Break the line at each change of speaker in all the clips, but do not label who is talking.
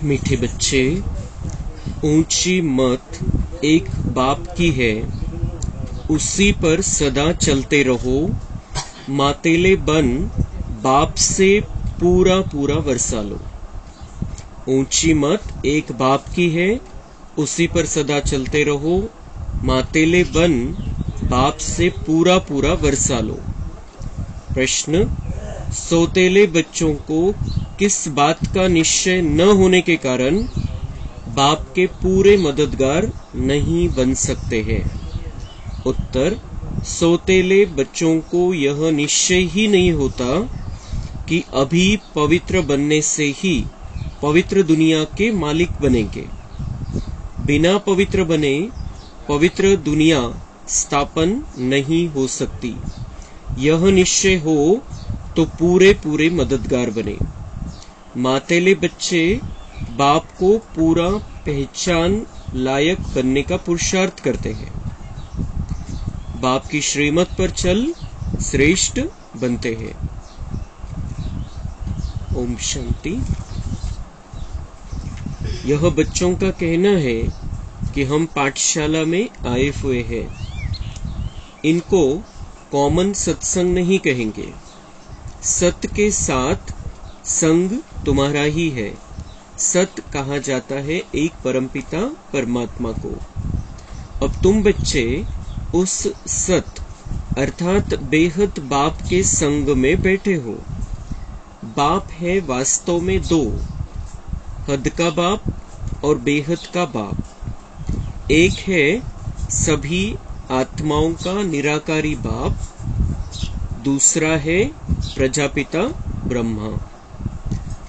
मीठे बच्चे, ऊंची मत एक बाप की है, उसी पर सदा चलते रहो। मातेले बन बाप से पूरा पूरा वर्षा लो। ऊंची मत एक बाप की है, उसी पर सदा चलते रहो। मातेले बन बाप से पूरा पूरा वर्षा लो। प्रश्न: सौतेले बच्चों को किस बात का निश्चय न होने के कारण बाप के पूरे मददगार नहीं बन सकते हैं? उत्तर: सौतेले बच्चों को यह निश्चय ही नहीं होता कि अभी पवित्र बनने से ही पवित्र दुनिया के मालिक बनेंगे। बिना पवित्र बने पवित्र दुनिया स्थापन नहीं हो सकती। यह निश्चय हो तो पूरे पूरे मददगार बने। मातेले बच्चे बाप को पूरा पहचान लायक बनने का पुरुषार्थ करते हैं। बाप की श्रीमत पर चल श्रेष्ठ बनते हैं। ओम शांति। यह बच्चों का कहना है कि हम पाठशाला में आए हुए हैं। इनको कॉमन सत्संग नहीं कहेंगे। सत्य के साथ संग तुम्हारा ही है। सत्य कहा जाता है एक परमपिता परमात्मा को। अब तुम बच्चे उस सत्य अर्थात बेहद बाप के संग में बैठे हो। बाप है वास्तव में दो, हद का बाप और बेहद का बाप। एक है सभी आत्माओं का निराकारी बाप, दूसरा है प्रजापिता ब्रह्मा।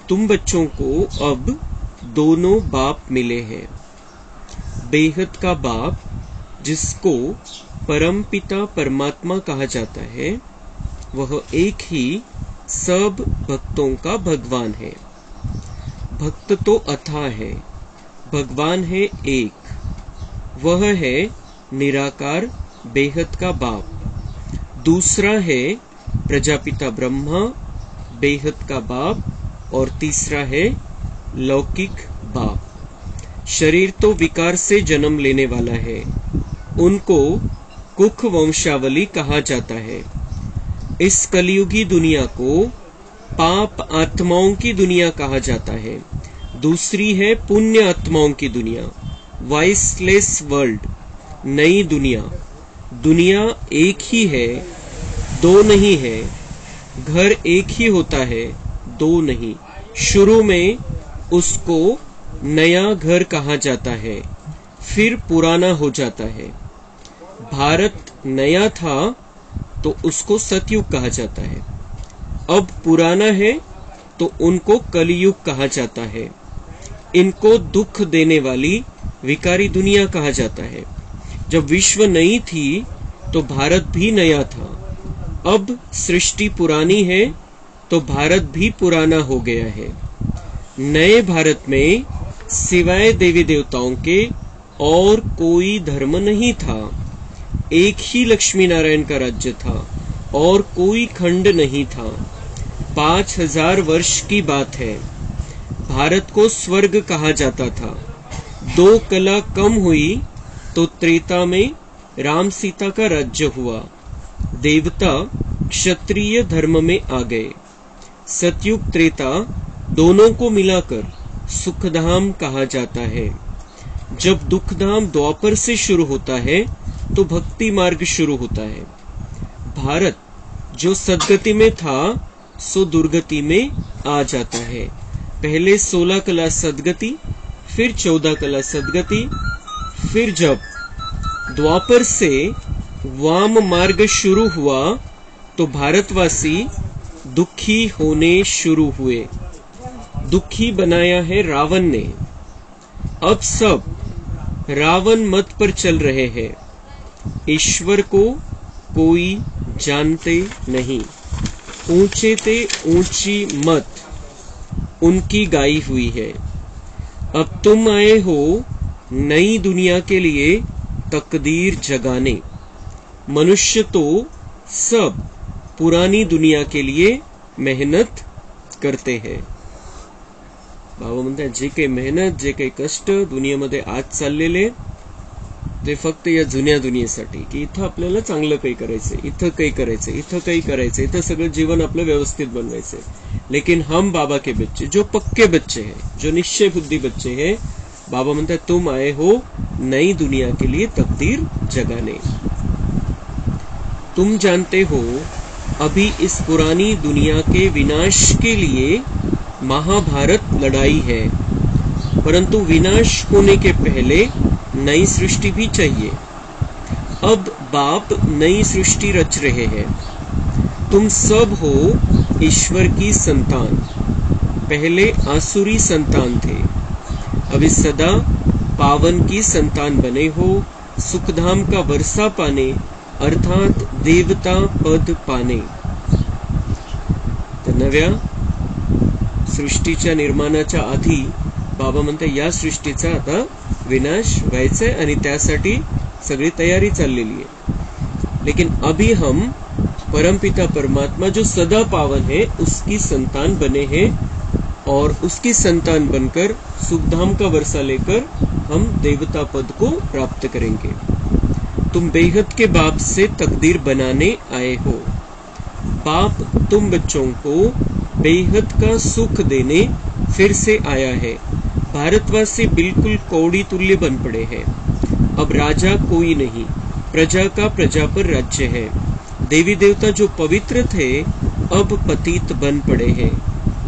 तुम बच्चों को अब दोनों बाप मिले हैं। बेहद का बाप जिसको परमपिता परमात्मा कहा जाता है, वह एक ही सब भक्तों का भगवान है। भक्त तो अथाह है, भगवान है एक। वह है निराकार बेहद का बाप। दूसरा है प्रजापिता ब्रह्मा, बेहद का बाप, और तीसरा है लौकिक बाप। शरीर तो विकार से जन्म लेने वाला है। उनको कुख वंशावली कहा जाता है। इस कलियुगी दुनिया को पाप आत्माओं की दुनिया कहा जाता है। दूसरी है पुण्य आत्माओं की दुनिया, वाइसलेस वर्ल्ड, नई दुनिया। दुनिया एक ही है, दो नहीं है। घर एक ही होता है, दो नहीं। शुरू में उसको नया घर कहा जाता है, फिर पुराना हो जाता है। भारत नया था तो उसको सतयुग कहा जाता है। अब पुराना है तो उनको कलियुग कहा जाता है। इनको दुख देने वाली विकारी दुनिया कहा जाता है। जब विश्व नई थी तो भारत भी नया था। अब सृष्टि पुरानी है तो भारत भी पुराना हो गया है। नए भारत में सिवाय देवी देवताओं के और कोई धर्म नहीं था। एक ही लक्ष्मी नारायण का राज्य था और कोई खंड नहीं था। 5000 वर्ष की बात है। भारत को स्वर्ग कहा जाता था। 2 कला कम हुई तो त्रेता में राम सीता का राज्य हुआ। देवता क्षत्रिय धर्म में आ गए। सतयुग त्रेता दोनों को मिलाकर सुखधाम कहा जाता है। जब दुखधाम द्वापर से शुरू होता है तो भक्ति मार्ग शुरू होता है। भारत जो सदगति में था सो दुर्गति में आ जाता है। पहले 16 कला सदगति, फिर 14 कला सदगति, फिर जब द्वापर से वाम मार्ग शुरू हुआ तो भारतवासी दुखी होने शुरू हुए। दुखी बनाया है रावण ने। अब सब रावण मत पर चल रहे हैं। ईश्वर को कोई जानते नहीं। ऊंचे ते ऊंची मत उनकी गाई हुई है। अब तुम आए हो नई दुनिया के लिए तकदीर जगाने। मनुष्य तो सब पुरानी दुनिया के लिए मेहनत करते हैं। बाबा म्हणतात जे काही मेहनत, जे काही कष्ट दुनियेमध्ये आज चाललेले ते फक्त या जुन्या दुनियेसाठी, की इथं आपल्याला चांगलं काही करायचंय, इथं काही करायचंय, इथं काही करायचंय, इथं सगळं जीवन आपलं व्यवस्थित बनवायचंय. लेकिन हम बाबा के बच्चे, जो पक्के बच्चे हैं, जो निश्चय बुद्धि बच्चे हैं, बाबा म्हणतात तुम आए हो नई दुनिया के लिए तकदीर जगाने. तुम जानते हो अभी इस पुरानी दुनिया के विनाश के लिए महाभारत लड़ाई है, परंतु विनाश होने के पहले नई सृष्टि भी चाहिए. अब बाप नई सृष्टि रच रहे हैं. तुम सब हो ईश्वर की संतान. पहले आसुरी संतान थे, अभी सदा पावन की संतान बने हो, सुखधाम का वर्षा पाने अर्थात देवता पद पाने. तर नव्या सृष्टीच्या निर्माणाच्या आधी बाबा म्हणते या सृष्टीचा आता विनाश व्हायचाय आणि त्यासाठी सगळी तयारी चाललेली है. लेकिन अभी हम परमपिता परमात्मा जो सदा पावन है उसकी संतान बने हैं और उसकी संतान बनकर सुखधाम का वर्षा लेकर हम देवता पद को प्राप्त करेंगे. तुम बेहद के बाप से तकदीर बनाने आए हो. बाप तुम बच्चों को बेहद का सुख देने फिर से आया है. भारतवासी बिल्कुल कौड़ी तुल्य बन पड़े हैं. अब राजा कोई नहीं, प्रजा का प्रजा पर राज्य है. देवी देवता जो पवित्र थे अब पतित बन पड़े हैं.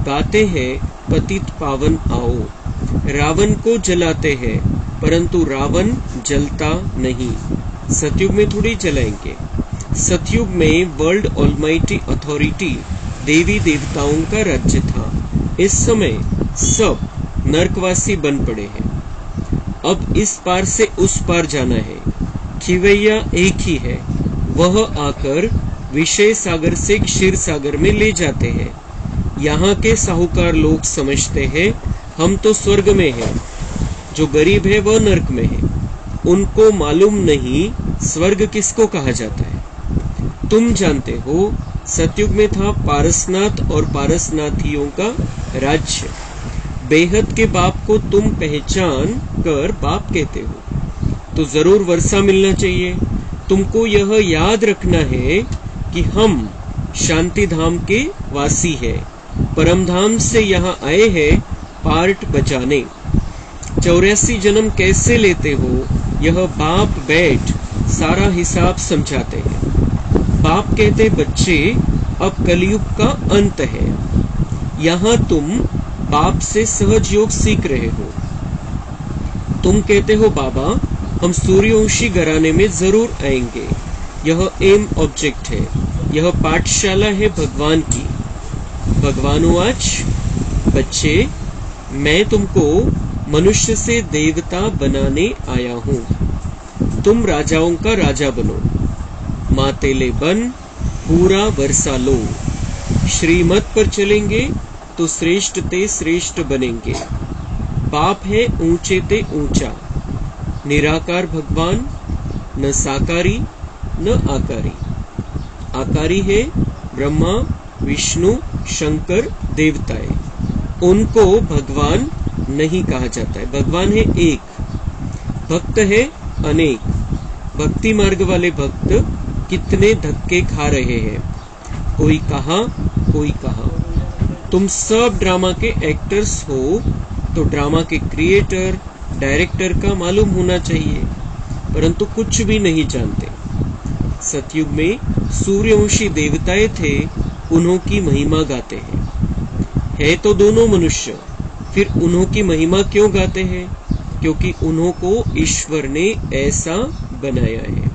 गाते हैं पतित पावन आओ. रावण को जलाते हैं परंतु रावण जलता नहीं. सतयुग में थोड़ी जलाएंगे. सतयुग में वर्ल्ड ऑलमाइटी अथॉरिटी देवी देवताओं का राज्य था. इस समय सब नरकवासी बन पड़े हैं. अब इस पार से उस पार जाना है. खिवैया एक ही है, वह आकर विषय सागर से क्षीर सागर में ले जाते हैं. यहाँ के साहूकार लोग समझते हैं हम तो स्वर्ग में हैं, जो गरीब है वह नरक में है. उनको मालूम नहीं स्वर्ग किसको कहा जाता है. तुम जानते हो सतयुग में था पारसनाथ और पारसनाथियों का राज्य. बेहद के बाप को तुम पहचान कर बाप कहते हो तो जरूर वर्षा मिलना चाहिए. तुमको यह याद रखना है कि हम शांति धाम के वासी हैं, परम धाम से यहाँ आए हैं पार्ट बचाने. 84 जन्म कैसे लेते हो यह बाप बैठ सारा हिसाब समझाते हैं. बाप कहते बच्चे अब कलयुग का अंत है. यहाँ तुम बाप से सहज योग सीख रहे हो. तुम कहते हो बाबा हम सूर्यवंशी घराने में जरूर आएंगे. यह एम ऑब्जेक्ट है, यह पाठशाला है भगवान की. भगवानुवाच बच्चे मैं तुमको मनुष्य से देवता बनाने आया हूँ. तुम राजाओं का राजा बनो. मातेले बन पूरा वर्षा लो. श्रीमत पर चलेंगे तो श्रेष्ठ ते श्रेष्ठ बनेंगे. बाप है ऊंचे ते ऊंचा. निराकार भगवान, न साकारी न आकारी. आकारी है ब्रह्मा विष्णु शंकर देवताएं. उनको भगवान नहीं कहा जाता है. भगवान है एक, भक्त है अनेक. भक्ति मार्ग वाले भक्त कितने धक्के खा रहे हैं. कोई कहा कोई कहा. तुम सब ड्रामा के एक्टर्स हो तो ड्रामा के क्रिएटर डायरेक्टर का मालूम होना चाहिए, परंतु कुछ भी नहीं जानते. सतयुग में सूर्यवंशी देवताएं थे, उन्हों की महिमा गाते हैं. है तो दोनों मनुष्य, फिर उन्हों की महिमा क्यों गाते हैं? क्योंकि उन्हों को ईश्वर ने ऐसा बनाया है.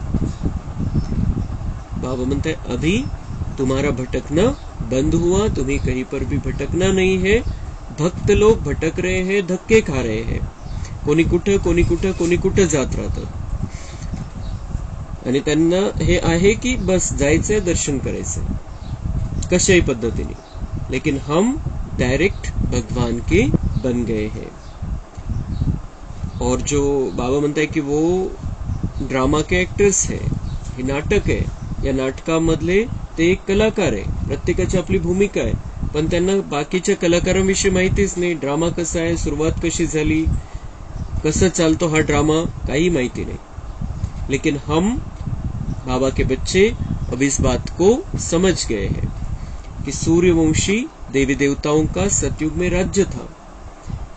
बाबा म्हणता है अभी तुम्हारा भटकना बंद हुआ, तुम्हें कहीं पर भी भटकना नहीं है. भक्त लोग भटक रहे हैं, धक्के खा रहे हैं. कोणी कुठं जात राहतं आणि त्यांना हे आहे की बस जायचंय दर्शन करायचंय कशाही पद्धतीने. लेकिन हम डायरेक्ट भगवान के बन गए हैं. और जो बाबा म्हणताय की वो ड्रामा के एक्टर्स है, हे नाटक आहे. या नाटकामधले ते एक कलाकार आहे. प्रत्येकाची आपली भूमिका आहे. पण त्यांना बाकीच्या कलाकारांविषयी माहितीच नाही. ड्रामा कसा आहे, सुरुवात कशी झाली, कसं चालतो हा ड्रामा, काही माहिती नहीं. लेकिन हम बाबा के बच्चे अब इस बात को समझ गए हैं कि सूर्यवंशी देवी देवताओं का सतयुग में राज्य था,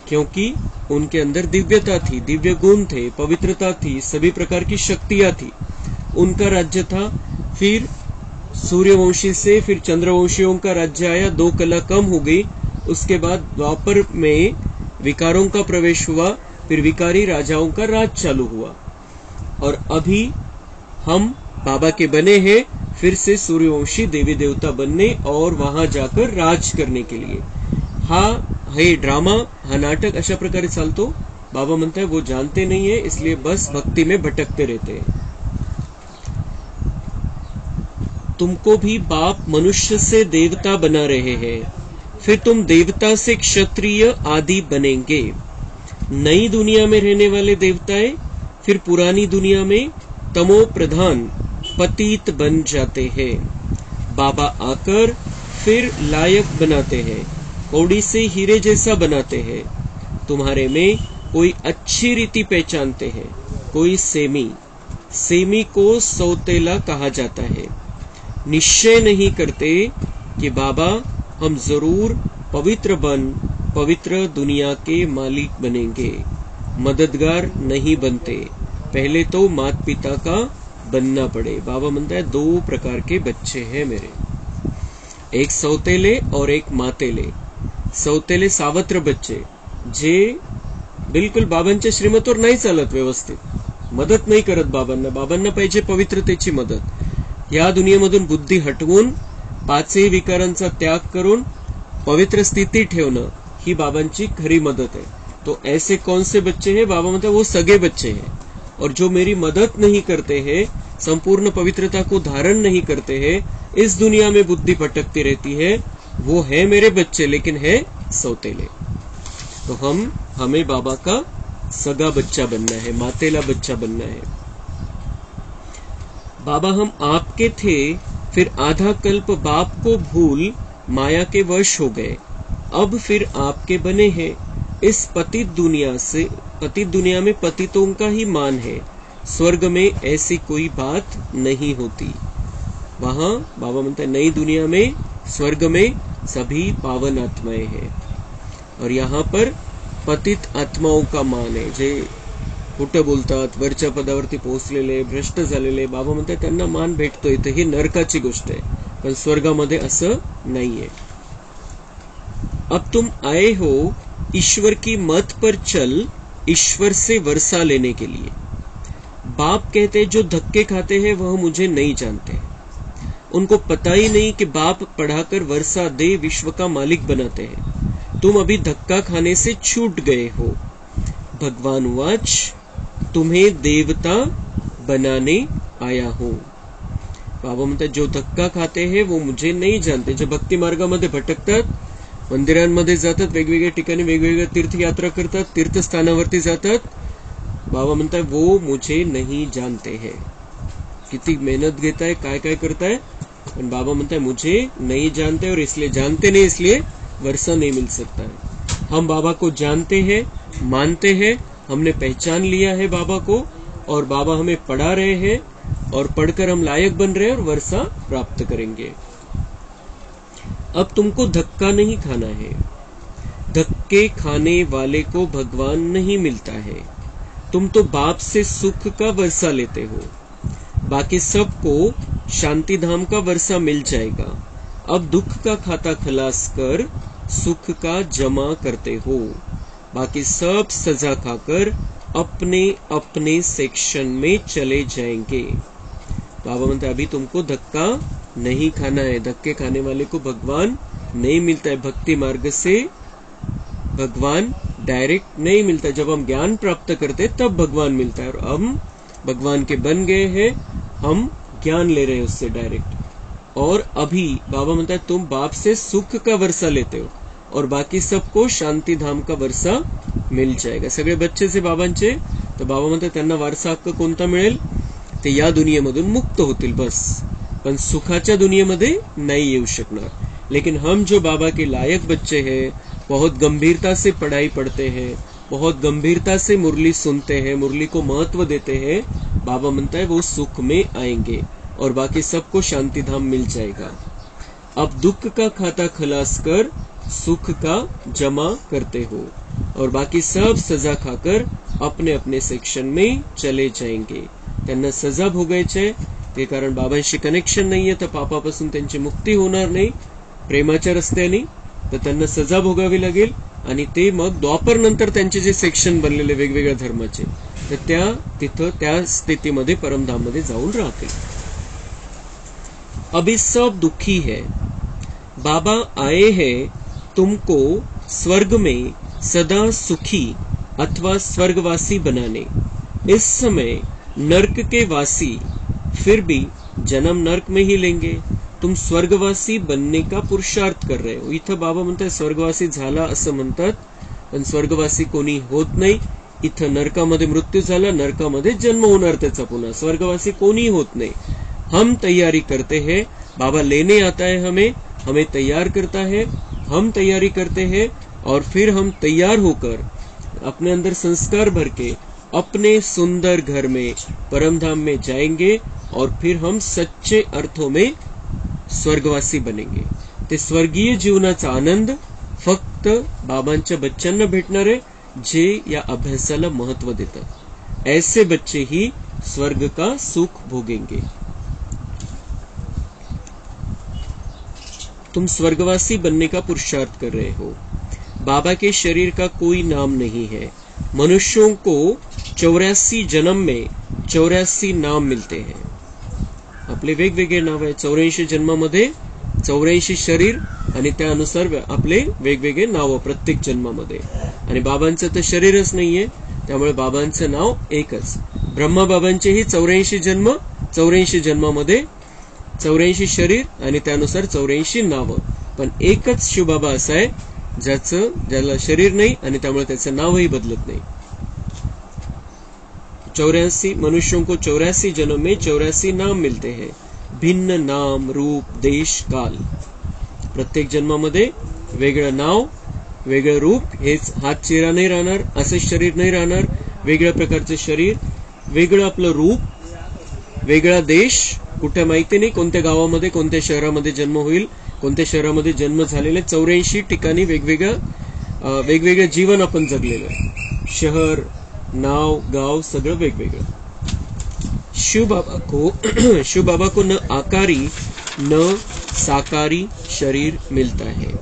क्योंकि उनके अंदर दिव्यता थी, दिव्य गुण थे, पवित्रता थी, सभी प्रकार की शक्तियां थी, उनका राज्य था. फिर सूर्यवंशी से फिर चंद्रवंशियों का राज्य आया, 2 कला कम हो गई. उसके बाद द्वापर में विकारों का प्रवेश हुआ, फिर विकारी राजाओं का राज चालू हुआ. और अभी हम बाबा के बने हैं फिर से सूर्यवंशी देवी देवता बनने और वहां जाकर राज करने के लिए. हा हे ड्रामा, हा नाटक अशा प्रकारे चालतो. बाबा म्हणता है वो जानते नहीं है, इसलिए बस भक्ति में भटकते रहते हैं. तुमको भी बाप मनुष्य से देवता बना रहे हैं, फिर तुम देवता से क्षत्रिय आदि बनेंगे. नई दुनिया में रहने वाले देवताएं फिर पुरानी दुनिया में तमो प्रधान पतित बन जाते हैं. बाबा आकर फिर लायक बनाते हैं, कौड़ी से हीरे जैसा बनाते हैं. तुम्हारे में कोई अच्छी रीति पहचानते हैं, कोई सेमी. सेमी को सौतेला कहा जाता है. निश्चय नहीं करते कि बाबा हम जरूर पवित्र दुनिया के मालिक बनेंगे. मददगार नहीं बनते, पहले तो माता पिता का बनना पड़े. बाबा म्हणता है 2 प्रकार के बच्चे हैं मेरे, एक सौतेले और एक मातेले. सौतेले सावत्र बच्चे जे बिलकुल बाबांच्या श्रीमतवर नाही चालत, व्यवस्थित मदत नाही करत बाबांना. बाबांना पाहिजे पवित्रतेची मदत. या दुनियेमधून बुद्धी हटवून 5ही विकारांचा त्याग करून पवित्र स्थिती ठेवणं ही बाबांची खरी मदत है. तो ऐसे कौन से बच्चे हैं? बाबा म्हणते वो सगे बच्चे हैं. और जो मेरी मदद नहीं करते हैं, संपूर्ण पवित्रता को धारण नहीं करते हैं, इस दुनिया में बुद्धि भटकती रहती है, वो है मेरे बच्चे लेकिन है सौतेले. तो हमें बाबा का सगा बच्चा बनना है, मातेला बच्चा बनना है. बाबा हम आपके थे, फिर आधा कल्प बाप को भूल माया के वश हो गए, अब फिर आपके बने हैं. इस पतित दुनिया में पतितों का ही मान है, स्वर्ग में ऐसी कोई बात नहीं होती. वहां बाबा म्हणता है नई दुनिया में, स्वर्ग में सभी पावन आत्माएं हैं, और यहाँ पर पतित आत्माओं का मान है. जे खोटं बोलतात, वरच्या पदावरती पोहोचलेले, भ्रष्ट झालेले, बाबा म्हणतात त्यांना मान भेटतोय. तर ही नरकाची गोष्ट आहे, पण स्वर्गामध्ये असं नाहीये. अब तुम आए हो ईश्वर की मत पर चल, ईश्वर से वर्षा लेने के लिए. बाप कहते जो धक्के खाते हैं वह मुझे नहीं जानते. उनको पता ही नहीं कि बाप पढ़ाकर वर्षा दे विश्व का मालिक बनाते हैं. तुम अभी धक्का खाने से छूट गए हो. भगवान वाच तुम्हें देवता बनाने आया हूं. बाबा म्हणतात जो धक्का खाते हैं वो मुझे नहीं जानते. जो भक्ती मार्गामध्ये भटकतात, मंदिरांमध्ये जातात, वेगवेगळ्या ठिकाणी वेगवेगळ्या तीर्थयात्रा करतात, तीर्थस्थानावरती जातात, बाबा म्हणताय वो मुझे नहीं जानते हैं. किती मेहनत घेताय, काय काय करताय, पण बाबा म्हणताय मुझे नहीं जानते, और इसलिए जानते नहीं, इसलिए वर्षा नहीं मिल सकता है. हम बाबा को जानते हैं, मानते हैं, हमने पहचान लिया है बाबा को, और बाबा हमें पढ़ा रहे हैं, और पढ़कर हम लायक बन रहे हैं और वर्षा प्राप्त करेंगे. अब तुमको धक्का नहीं खाना है. धक्के खाने वाले को भगवान नहीं मिलता है. तुम तो बाप से सुख का वर्षा लेते हो, बाकी सबको शांति धाम का वर्षा मिल जाएगा. अब दुख का खाता खलास कर सुख का जमा करते हो, बाकी सब सजा खाकर अपने अपने सेक्शन में चले जाएंगे. बाबा म्हणते अभी तुमको धक्का नहीं खाना है. धक्के खाने वाले को भगवान नहीं मिलता है. भक्ति मार्ग से भगवान डायरेक्ट नहीं मिलता. जब हम ज्ञान प्राप्त करते तब भगवान मिलता है, और हम भगवान के बन गए हैं, हम ज्ञान ले रहे हैं उससे डायरेक्ट. और अभी बाबा म्हणता है तुम बाप से सुख का वर्षा लेते हो, और बाकी सबको शांती धाम का वर्षा मिल जाएगा. सगळे बच्चे से बाबांचे, तर बाबा म्हणतात त्यांना वारसा हक्क कोणता मिळेल, ते या दुनियेमधून मुक्त होतील बस, पण सुखाच्या दुनियेमध्ये नाही येऊ शकणार. लेकिन हम जो बाबा के लायक बच्चे हैं, बहुत गंभीरता से पढ़ाई पढ़ते हैं, बहुत गंभीरता से मुरली सुनते हैं, मुरली को महत्व देते हैं, बाबा म्हणता है वो सुख में आएंगे और बाकी सबको शांति धाम मिल जाएगा। अब दुख का खाता खलास कर सुख का जमा करते हो और बाकी सब सजा खाकर अपने अपने सेक्शन में चले जाएंगे। त्यांना सजा भोगायचे ते कारण बाबांशी कनेक्शन नाहीये, तर पापापासून त्यांची मुक्ती होणार नाही प्रेमाच्या रस्त्याने, तर त्यांना सजा भोगावी लागेल आणि ते मग द्वापर नंतर त्यांचे जे सेक्शन बनलेले वेगवेगळ्या धर्माचे, तर त्या तिथं त्या स्थितीमध्ये परमधाम मध्ये जाऊन राहतील। अभी सब दुखी है, बाबा आए हैं तुमको स्वर्ग में सदा सुखी अथवा स्वर्गवासी बनाने। इस समय नर्क के वासी फिर भी जन्म नर्क में ही लेंगे, तुम स्वर्गवासी बनने का पुरुषार्थ कर रहे हो। इथं बाबा म्हणतात स्वर्गवासी झाला असं म्हणतात, पण स्वर्गवासी कोणी होत नाही। इथं नरकामध्ये मृत्यू झाला, नरकामध्ये जन्म होणार त्याचा पुन्हा, स्वर्गवासी कोणी होत नाही। हम तैयारी करते हैं, बाबा लेने आता है हमें तैयार करता है, हम तैयारी करते हैं और फिर हम तैयार होकर अपने अंदर संस्कार भर के अपने सुंदर घर में परमधाम में जाएंगे और फिर हम सच्चे अर्थों में स्वर्गवासी बनेंगे। ते स्वर्गीय जीवनाचा आनंद फक्त बाबांच्या बच्चांना भेटणार आहे, जे या अभ्यासाला महत्व देतात। ऐसे बच्चे ही स्वर्ग का सुख भोगेंगे। तुम स्वर्गवासी बनने का पुरुषार्थ कर रहे हो। बाबा के शरीर का कोई नाम नहीं है। मनुष्यों को 84 जन्म में 84 नाम मिलते हैं। आपले वेगवेगळे नाव आहे। 84 जन्मामध्ये 84 शरीर आणि त्यानुसार आपले वेगवेगळे नाव प्रत्येक जन्मामध्ये। आणि बाबांचं तर शरीरच नाहीये, त्यामुळे बाबांचं नाव एकच। ब्रह्मा बाबांचेही 84 जन्म, 84 जन्मामध्ये 84 शरीर आणि त्यानुसार 84 नाव, पण एकच शिवबाबा असा आहे ज्याला शरीर नाही आणि त्यामुळे त्याचं नावही बदलत नाही। 84 मनुष्यों को 84 जन्म में 84 नाम मिलते हैं। भिन्न नाम, रूप, देश, काल। प्रत्येक जन्मामध्ये वेगळं नाव, वेगळं रूप, हेच हात चेहरा नाही राहणार, असं शरीर नाही राहणार, वेगळ्या प्रकारचं शरीर, वेगळं आपलं रूप, वेगळा देश, कुठे माहिती नाही कोणत्या गावामध्ये कोणत्या शहरामध्ये जन्म होईल, कोणत्या शहरामध्ये जन्म झालेले, 84 ठिकाणी वेगवेगळं जीवन आपण जगलेलं आहे। शहर, नाव, गाव सगळं वेगवेगळं। शिव बाबा को न आकारी न साकारी शरीर मिलता है।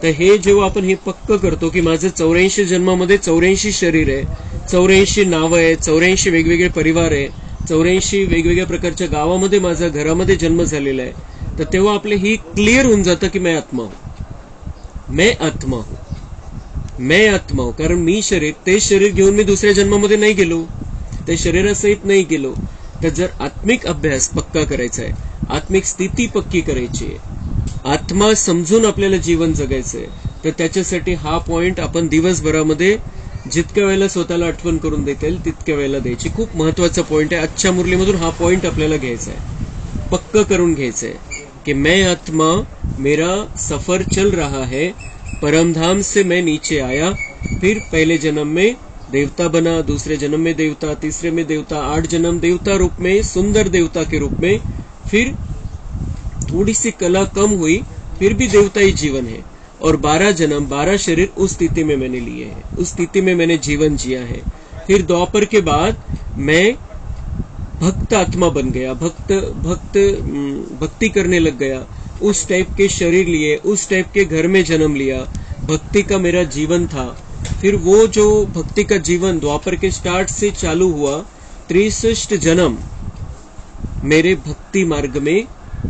तर हे जेव्हा आपण हे पक्क करतो की माझं 84 जन्मामध्ये 84 शरीर आहे, 84 नाव आहे, 84 वेगवेगळे परिवार आहे, 84 वेगवेगळ्या प्रकारच्या गावामध्ये माझा घरामध्ये जन्म झालेला आहे, तर तेव्हा आपले ही क्लिअर होऊन जातं की मैं आत्मा हूं, मैं आत्मा हूं, मैं आत्मा हूं। कारण मी शरीर, ते शरीर घेऊन मी दुसऱ्या जन्मामध्ये नाही गेलो, ते शरीरासहित नाही गेलो। तर जर आत्मिक अभ्यास पक्का करायचा आहे, आत्मिक स्थिती पक्की करायची आहे, आत्मा समजून आपल्याला जीवन जगायचंय, तर त्याच्यासाठी हा पॉइंट आपण दिवसभरामध्ये जितक्या वेळेला स्वतःला आठवण करून देता येईल तितक्या वेळेला द्यायची। खूप महत्वाचा पॉइंट आहे। आजच्या मुरलीमधून हा पॉइंट आपल्याला घ्यायचा आहे, पक्क करून घ्यायचा आहे कि मैं आत्मा, मेरा सफर चल रहा है, परमधाम से मैं नीचे आया, फिर पहले जन्म में देवता बना, दूसरे जन्म में देवता, तीसरे में देवता, 8 जन्म देवता रूप में, सुंदर देवता के रूप में, फिर थोड़ी सी कला कम हुई, फिर भी देवता ही जीवन है, और 12 जन्म 12 शरीर उस स्थिति में मैंने लिए हैं, उस स्थिति में मैंने जीवन जिया है। फिर द्वापर के बाद मैं भक्त आत्मा बन गया, भक्ति करने लग गया, उस टाइप के शरीर लिए, उस टाइप के घर में जन्म लिया, भक्ति का मेरा जीवन था। फिर वो जो भक्ति का जीवन द्वापर के स्टार्ट से चालू हुआ, 63 जन्म मेरे भक्ति मार्ग में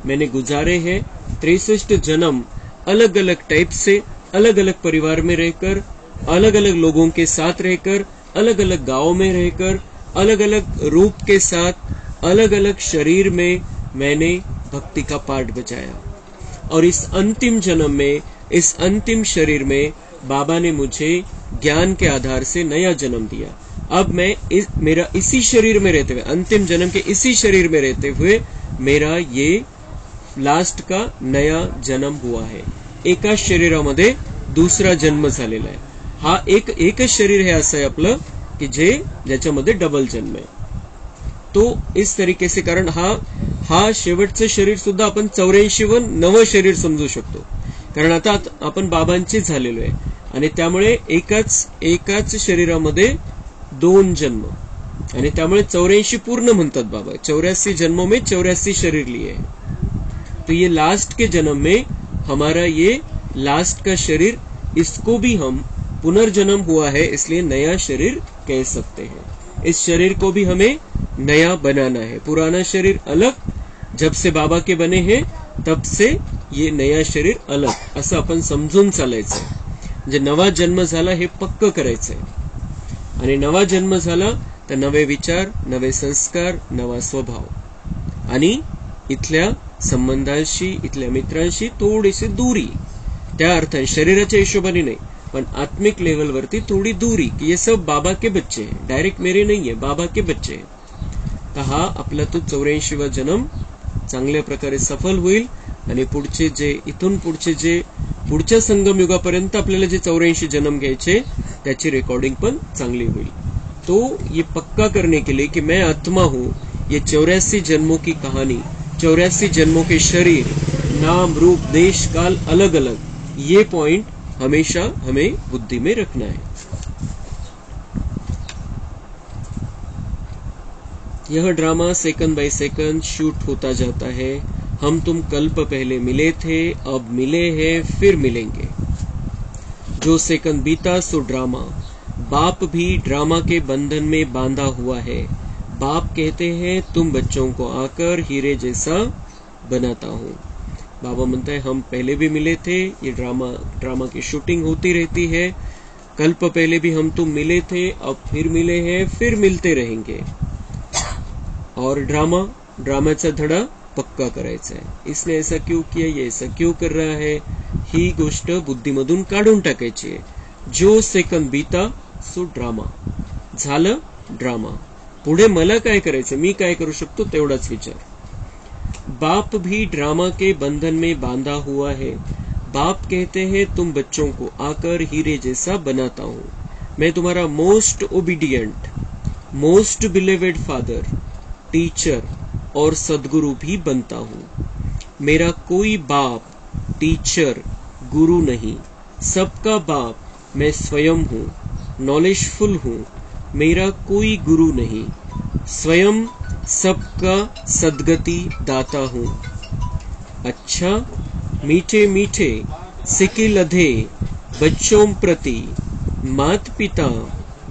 मैंने गुजारे हैं। 63 जन्म अलग अलग टाइप से, अलग अलग परिवार में रहकर, अलग अलग लोगों के साथ रहकर, अलग अलग गांव में रहकर, अलग अलग रूप के साथ, अलग अलग शरीर में मैंने भक्ति का पार्ट बजाया। और इस अंतिम जन्म में, इस अंतिम शरीर में बाबा ने मुझे ज्ञान के आधार से नया जन्म दिया। अब मैं मेरा इसी शरीर में रहते हुए, अंतिम जन्म के इसी शरीर में रहते हुए, मेरा ये लास्ट का नया जन्म हुआ है. एकाच शरीरामध्ये दुसरा जन्म झालेला आहे. हा एकच शरीर हे असं आहे आपलं की ज्याच्यामध्ये डबल जन्म आहे. तो इस तरीके से, कारण हा शेवटचं शरीर सुद्धा आपण 84व नवं शरीर समजू शकतो. कारण आता आपण बाबांचे झालेलो आहे आणि त्यामुळे एकाच शरीरामध्ये 2 जन्म आणि त्यामुळे 84 पूर्ण म्हणतात बाबा. 84 जन्मों में 84 शरीर लिए है. तो ये लास्ट के जन्म में हमारा ये लास्ट का शरीर, इसको भी हम पुनर्जन्म हुआ है इसलिए नया शरीर कह सकते हैं. इस शरीर को भी हमें नया बनाना है. पुराना शरीर अलग, जब से बाबा के बने हैं तब से ये नया शरीर अलग, असं आपण समजून चालायचंय. म्हणजे नवा जन्म झाला हे पक्क करायचंय. आणि नवा जन्म झाला तर नवे विचार, नवे संस्कार, नवा स्वभाव आणि इथल्या संबंधांशी, इथल्या मित्रांशी थोडीशी दूरी. त्या अर्थाने शरीराच्या हिशोबाने नाही, पण आत्मिक लेवल वरती थोडी दूरी की ये सब बाबा के बच्चे हैं, डायरेक्ट मेरे नहीं है, बाबा के बच्चे हैं. तर हा आपला तो 84वा जन्म चांगल्या प्रकारे सफल होईल आणि इथून पुढच्या संगम युगापर्यंत आपल्याला जे 84 जन्म घ्यायचे त्याची रेकॉर्डिंग पण चांगली होईल. तो ये पक्का करने के लिए कि मैं आत्मा हूं, ये 84 जन्मों की कहानी, 84 जन्मों के शरीर, नाम, रूप, देश, काल अलग अलग, ये पॉइंट हमेशा हमें बुद्धि में रखना है. यह drama second by second shoot होता जाता है. हम तुम कल्प पहले मिले थे, अब मिले हैं, फिर मिलेंगे. जो सेकंड बीता सो ड्रामा. बाप भी ड्रामा के बंधन में बांधा हुआ है. बाप कहते हैं तुम बच्चों को आकर हीरे जैसा बनाता हूँ. बाबा म्हणता है हम पहले भी मिले थे, ये ड्रामा की शूटिंग होती रहती है. कल्प पहले भी हम तुम मिले थे, अब फिर मिले हैं, फिर मिलते रहेंगे. और ड्रामाचा धडा पक्का करायचा आहे. इसने ऐसा क्यों किया, ये ऐसा क्यों कर रहा है, ही गोष्ट बुद्धीमधून काढून टाकायची आहे. जो सेकंद बीता सो ड्रामा. झालं ड्रामा. पुढे मला काय करायचं, मी काय करू शकतो तेवढाच विचार. बाप भी ड्रामा के बंधन में बांधा हुआ है. बाप कहते हैं तुम बच्चों को आकर हीरे जैसा बनाता हूं. मैं तुम्हारा most obedient, most beloved father, teacher और सदगुरु भी बनता हूं. मेरा कोई बाप, टीचर, गुरु नहीं. सबका बाप मैं स्वयं हूं. नॉलेजफुल हूं. मेरा कोई गुरु नहीं. स्वयं सबका सदगति दाता हूं. अच्छा मीठे मीठे सिक्के लधे बच्चों प्रति माता पिता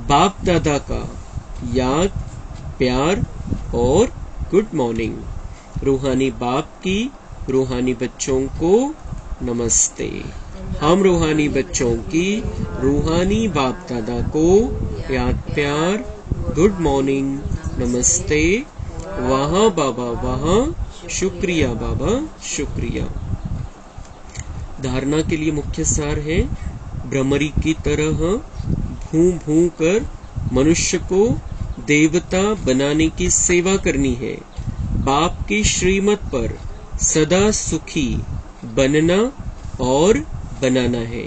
बाप दादा का याद, प्यार और गुड मॉर्निंग. रूहानी बाप की रूहानी बच्चों को नमस्ते. हम रूहानी बच्चों की रूहानी बाप दादा को याद, प्यार, गुड मॉर्निंग, नमस्ते. वहां बाबा वहां, शुक्रिया बाबा शुक्रिया. धारणा के लिए मुख्य सार है भ्रमरी की तरह भूं भूं कर मनुष्य को देवता बनाने की सेवा करनी है. बाप की श्रीमत पर सदा सुखी बनना और बनाना है.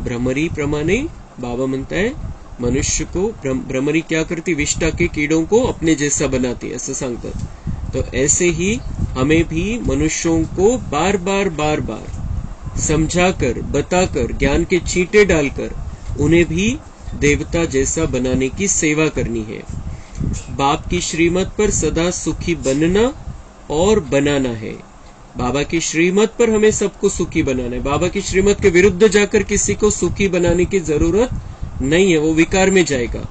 भ्रमरी प्रमाणे बाबा म्हणता है मनुष्य को भ्रमरी क्या करती, विष्ठा के कीड़ों को अपने जैसा बनाती, ऐसा सांगतात. तो ऐसे ही हमें भी मनुष्यों को बार बार समझाकर, बताकर, ज्ञान के छींटे डालकर उन्हें भी देवता जैसा बनाने की सेवा करनी है. बाप की श्रीमत पर सदा सुखी बनना और बनाना है. बाबा की श्रीमत पर हमें सबको सुखी बनाना है. बाबा की श्रीमत के विरुद्ध जाकर किसी को सुखी बनाने की जरूरत नहीं है, वो विकार में जाएगा.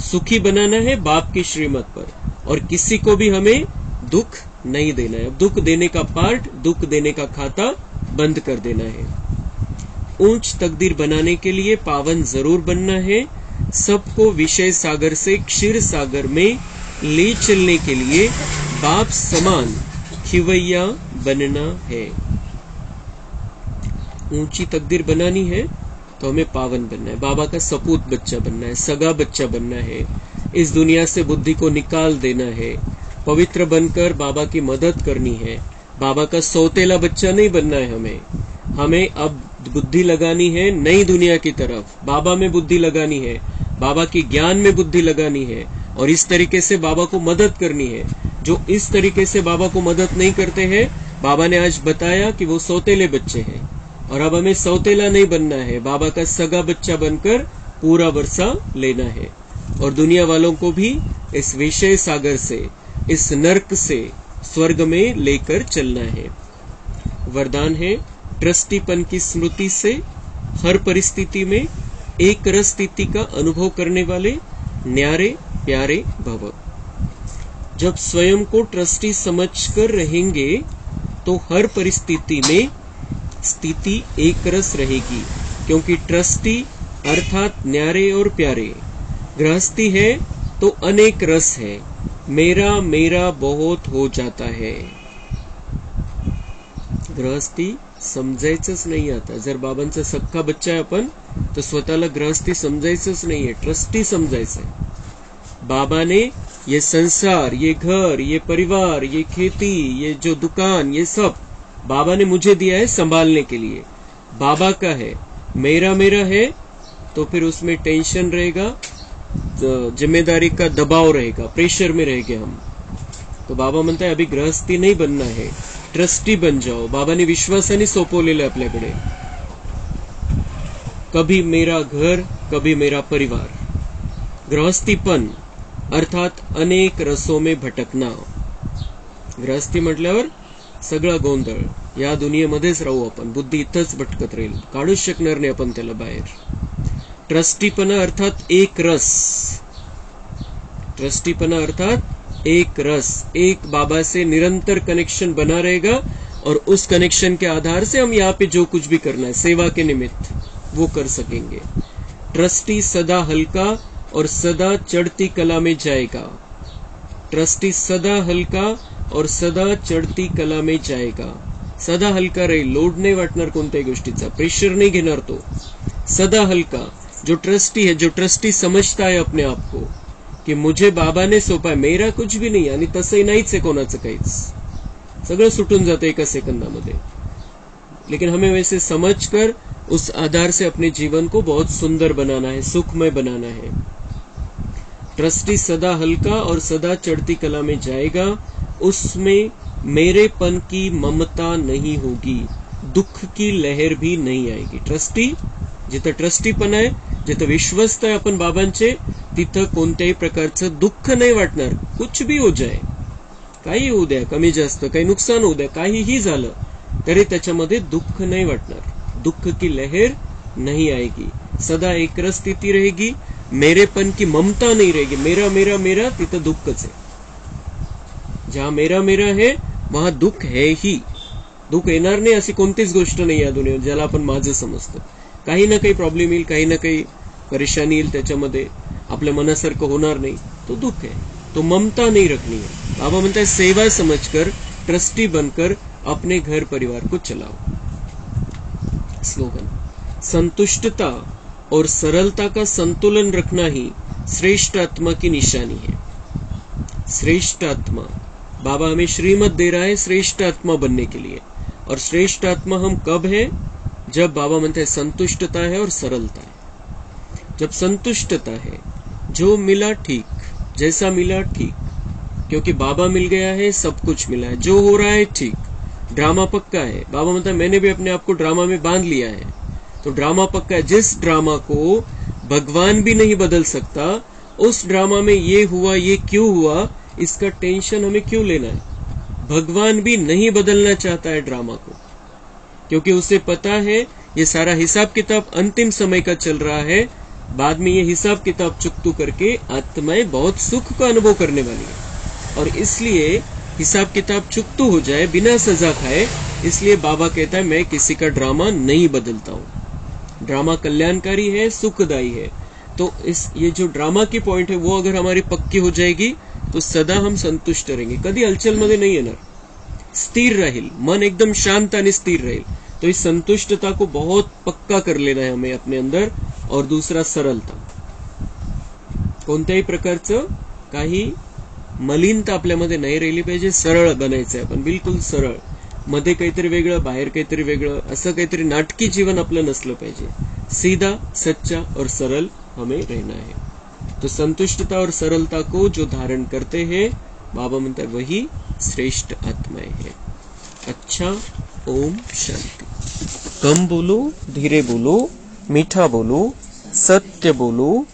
सुखी बनाना है बाप की श्रीमत पर, और किसी को भी हमें दुख नहीं देना है. दुख देने का पार्ट, दुख देने का खाता बंद कर देना है. ऊंच तकदीर बनाने के लिए पावन जरूर बनना है. सबको विषय सागर से क्षीर सागर में ले चलने के लिए बाप समान खिवैया बनना है. ऊंची तकदीर बनानी है तो हमें पावन बनना है. बाबा का सपूत बच्चा बनना है, सगा बच्चा बनना है. इस दुनिया से बुद्धि को निकाल देना है. पवित्र बनकर बाबा की मदद करनी है. बाबा का सौतेला बच्चा नहीं बनना है हमें अब बुद्धि लगानी है नई दुनिया की तरफ, बाबा में बुद्धि लगानी है, बाबा की ज्ञान में बुद्धि लगानी है और इस तरीके से बाबा को मदद करनी है। जो इस तरीके से बाबा को मदद नहीं करते हैं, बाबा ने आज बताया कि वो सौतेले बच्चे हैं और अब हमें सौतेला नहीं बनना है, बाबा का सगा बच्चा बनकर पूरा वर्षा लेना है और दुनिया वालों को भी इस विषय सागर से, इस नर्क से स्वर्ग में लेकर चलना है। वरदान है ट्रस्टीपन की स्मृति से हर परिस्थिति में एक रस स्थिति का अनुभव करने वाले न्यारे प्यारे भव। जब स्वयं को ट्रस्टी समझकर रहेंगे तो हर परिस्थिति में स्थिति एक रस रहेगी, क्योंकि ट्रस्टी अर्थात न्यारे और प्यारे। गृहस्थी है तो अनेक रस है, मेरा मेरा बहुत हो जाता है। गृहस्थी समजायचंच नाही आता। जर बाबांचा सख्खा बच्चा आहे आपण तर स्वतःला गृहस्थी समजायचंच नाहीये, ट्रस्टी समजायचंय। बाबा ने ये संसार, ये घर, ये परिवार, ये खेती, ये जो दुकान, ये सब बाबा ने मुझे दिया है संभालने के लिए। बाबा का है, मेरा मेरा है तो फिर उसमें टेंशन रहेगा, जिम्मेदारी का दबाव रहेगा, प्रेशर में रहेंगे हम। तो बाबा म्हणता है अभी गृहस्थी नहीं बनना है, ट्रस्टी बन जाओ। बाबाने विश्वासाने सोपवलेलं आपल्याकडे। कभी मेरा घर, कभी मेरा परिवार। गृहस्थीपन अर्थात अनेक रसों में भटकना। गृहस्थी म्हटल्यावर सगळा गोंधळ, या दुनियेमध्येच राहू आपण, बुद्धी इथंच भटकत राहील, काढूच शकणार नाही आपण त्याला बाहेर। ट्रस्टीपना अर्थात एक रस। ट्रस्टीपना अर्थात एक रस, एक बाबा से निरंतर कनेक्शन बना रहेगा और उस कनेक्शन के आधार से हम यहाँ पे जो कुछ भी करना है सेवा के निमित्त वो कर सकेंगे। ट्रस्टी सदा हल्का और सदा चढ़ती कला में जाएगा। ट्रस्टी सदा हल्का और सदा चढ़ती कला में जाएगा। सदा हलका राहील, लोड नाही वाटणार कोणत्याही गोष्टीचा, प्रेशर नहीं घेणार तो, सदा हल्का। जो ट्रस्टी है, जो ट्रस्टी समझता है अपने आप को कि मुझे बाबा ने सोपा है, मेरा कुछ भी नहीं आणि तसंही नाहीच आहे कोणाचं काहीच, सगळं सुटून जातं एका सेकंदामध्ये। लेकिन हमें वैसे समझकर उस आधार से अपने जीवन को बहुत सुंदर बनाना है, सुखमय बनाना है। ट्रस्टी सदा हल्का और सदा चढ़ती कला में जाएगा, उसमें मेरेपन की ममता नहीं होगी, दुख की लहर भी नहीं आएगी। ट्रस्टी जिथं ट्रस्टीपण आहे, जिथं विश्वस्त आहे आपण बाबांचे, तिथं कोणत्याही प्रकारचं दुःख नाही वाटणार। कुछ भी हो जाए, काही होऊ द्या, कमी जास्त काही नुकसान होऊ द्या, काहीही झालं तरी त्याच्यामध्ये दुःख नाही वाटणार, दुःख की लहर नहीं आएगी। सदा एक रस स्थिति रहेगी, मेरेपन की ममता नहीं रहेगी। मेरा मेरा मेरा तिथं दुःखच आहे। जहां मेरा मेरा है वहां दुःख है ही, दुःख येणार नाही अशी कोणतीच गोष्ट नाही या दुनियेत ज्याला आपण माझं समजतो। काही ना काही प्रॉब्लेम येईल, काही ना काही परेशानी येईल, त्याच्यामध्ये आपल्या मनासारखं होणार नाही, तो दुःख है, तो ममता नहीं रखनी है। बाबा म्हणता है सेवा समझकर, ट्रस्टी बनकर अपने घर परिवार को चलाओ। स्लोगन, संतुष्टता और सरलता का संतुलन रखना ही श्रेष्ठ आत्मा की निशानी है। श्रेष्ठ आत्मा, बाबा हमें श्रीमत दे रहा है श्रेष्ठ आत्मा बनने के लिए। और श्रेष्ठ आत्मा हम कब है? जब बाबा म्हणते हैं संतुष्टता है और सरलता है। जब संतुष्टता है, जो मिला ठीक, जैसा मिला ठीक, क्योंकि बाबा मिल गया है, सब कुछ मिला है, जो हो रहा है ठीक। ड्रामा पक्का है, बाबा म्हणता है मैंने भी अपने आप को ड्रामा में बांध लिया है, तो ड्रामा पक्का है। जिस ड्रामा को भगवान भी नहीं बदल सकता, उस ड्रामा में ये हुआ, ये क्यों हुआ, इसका टेंशन हमें क्यों लेना है? भगवान भी नहीं बदलना चाहता है ड्रामा को, क्योंकि उसे पता है ये सारा हिसाब किताब अंतिम समय का चल रहा है। बाद में ये हिसाब किताब चुकतू करके आत्माएं बहुत सुख का अनुभव करने वाली है, और इसलिए हिसाब किताब चुकतू हो जाए, बिना सजा खाए, इसलिए बाबा कहता है मैं किसी का ड्रामा नहीं बदलता हूं। ड्रामा कल्याणकारी है, सुखदायी है। तो ये जो ड्रामा की पॉइंट है वो अगर हमारी पक्की हो जाएगी तो सदा हम संतुष्ट रहेंगे, कधी हलचलमध्ये नहीं येणार, स्थिर रहेल मन, एकदम शांत आणि स्थिर रहेल। तो इस संतुष्टता को बहुत पक्का कर लेना है हमें अपने अंदर। और दूसरा सरलता, कोणत्याही प्रकारचं काही मलिनता आपल्यामध्ये नाही राहिली पाहिजे, सरळ बनायचंय आपण, बिलकुल सरळ। मध्ये काहीतरी वेगळं, बाहेर काहीतरी वेगळं, असं काहीतरी नाटकी जीवन आपलं नसलं पाहिजे. सीधा, सच्चा और सरल हमें रहना है. तो संतुष्टता और सरलता को जो धारण करते हैं, बाबा म्हणता वही श्रेष्ठ आत्माएं हैं. अच्छा, ओम शांति. कम बोलो, धीरे बोलो, मीठा बोलो, सत्य बोलो,